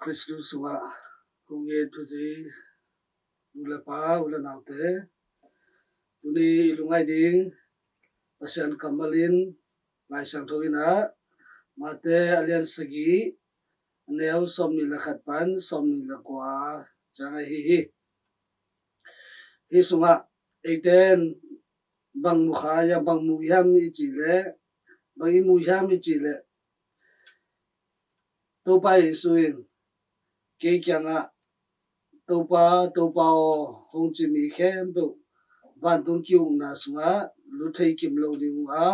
Christus sunga kunge tuji ula pa ula naute tuni ilungai ding pasian kamalin lai sang thoina mate alian sagi neu som ni la khat pan som ni la kwa changa hi sunga eiten bang mukha ya bang mu yam i chile bang i mu yam i chile to pa isuin ke kyanga to pa hong chi mi khem bu van tung kyung na sunga lu thei kim lo ding a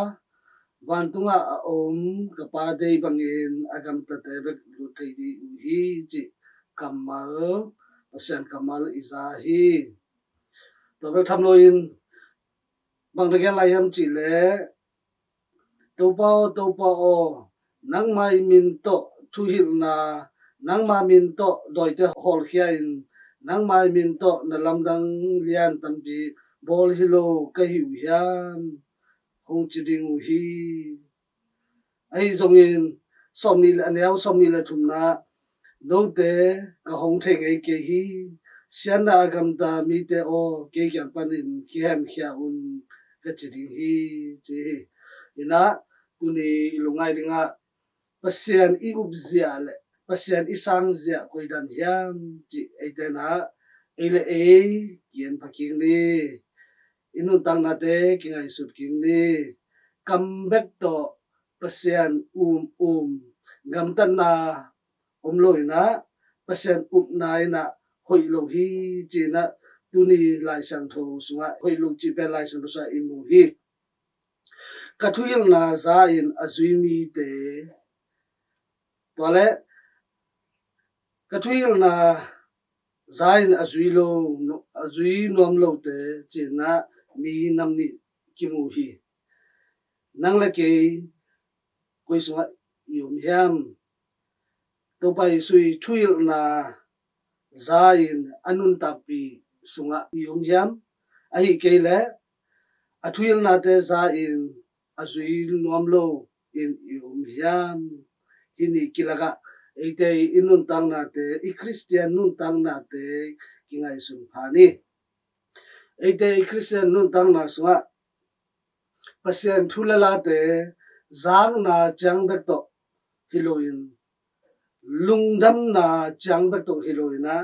van tunga om ka pa dei bangin agam ta te bek lu thei di hi chi kamal pasian kamal iza hi to bek tham lo in bang de lai ham chi le to pa o nang mai min to thu hil na nang ma min to doi te hol khia in nang mai min to na lam dang lian tam pi bol hilo ka hiu hiam hong chi ding hi ai zong in som ni la neo som ni la thum na no te ka hong theng ai ke hi sian na agam ta mi te o ke kyang pan in ki hem khia un ka chi ding hi chi ina tuni lungai dinga pasian i ubzia le pasian isang zia koidan hiam chi eitena ele e kien phaking ni inun tang na te kingai sut king ni comeback to pasian ngam tan na omloina pasian na ina hoilo hi china tuni lai sang tho sunga hoilo chi pe lai sang sa imu hi kathuil na za in azui mi te tole kathuil na zain azui nom lo te china mi nam ni kimu hi nang la ke koi sunga yum hiam to pai sui thuil na zain anun tapi sunga yum hiam ahi ke le athuil na te zain azui nom lo in yum hiam ini kilaga ite inun tang na te I Christian nun tang na te kingai sun phani ite I Christian nun tang na sunga pasien thulala te zang na chang bek to hiloin lungdam na chang bek to hiloina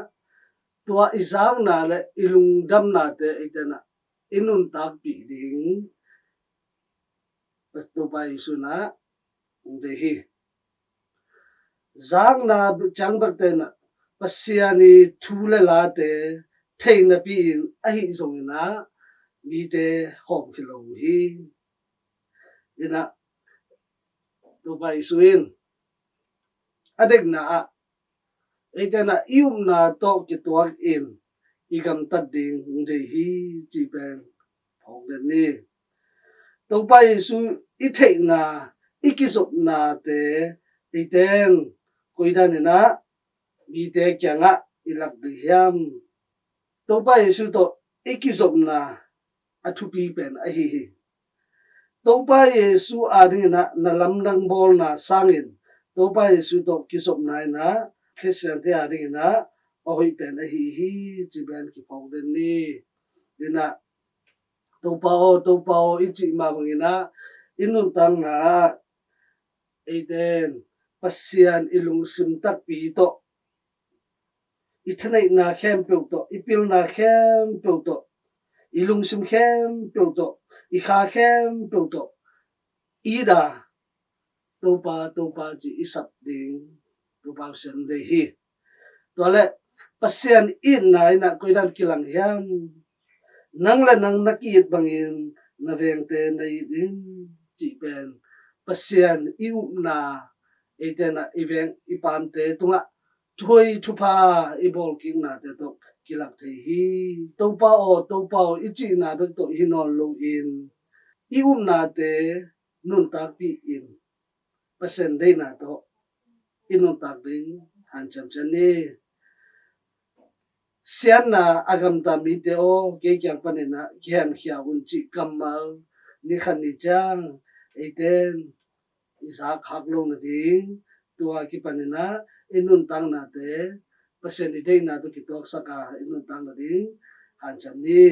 tua izang na le ilungdam na te itena inun tak pi ding to pai suna de hi zang na chang bek te na pasiani thulala te theina pi in ahi zongina mi te hom khilo hi ina to pai suin adek na eitena ium na to ki tuak in igam tat ding de hi chi pen phong de ni to pai su I thei na ikisop na te iten koidan na mi te kyanga ilak de hiam to pai su to ikisop na athupi pen a hi hi to pai su ading na lamdang bol na sangin to pai su to kisop na na Christian te ading na oi pen a hi chi ben ki phong de ni ina to pa o ichi ma bangina inun tang na eiten pasian ilung sim tak pi to ithnai na khem pe to ipil na khem pe to ilung sim khem pe to I kha khem pe to ida to pa chi isap ding to pa sen de hi tole pasian in na ina koidan kilang hiam nang la nang nakit bangin na veng te nei din chi pen pasian iu na etena eveng ipam te tunga thoi thupa ibol king na te to kilak the hi to pa o ichi na be to hinon lo in iu na te nun ta pi in pasen de na to inun tak ding han cham chani sian na agam ta mi te o ke kyang panena khem khia un chi kamal ni khan ni chang eiten isa khak lo na ding tua ki panena inun tang na te pasien idei na tu kitok saka inun tang na ding han cham ni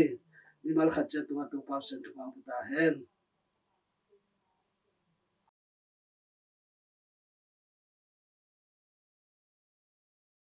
mal khat cha tu pap sen tu pang ta hen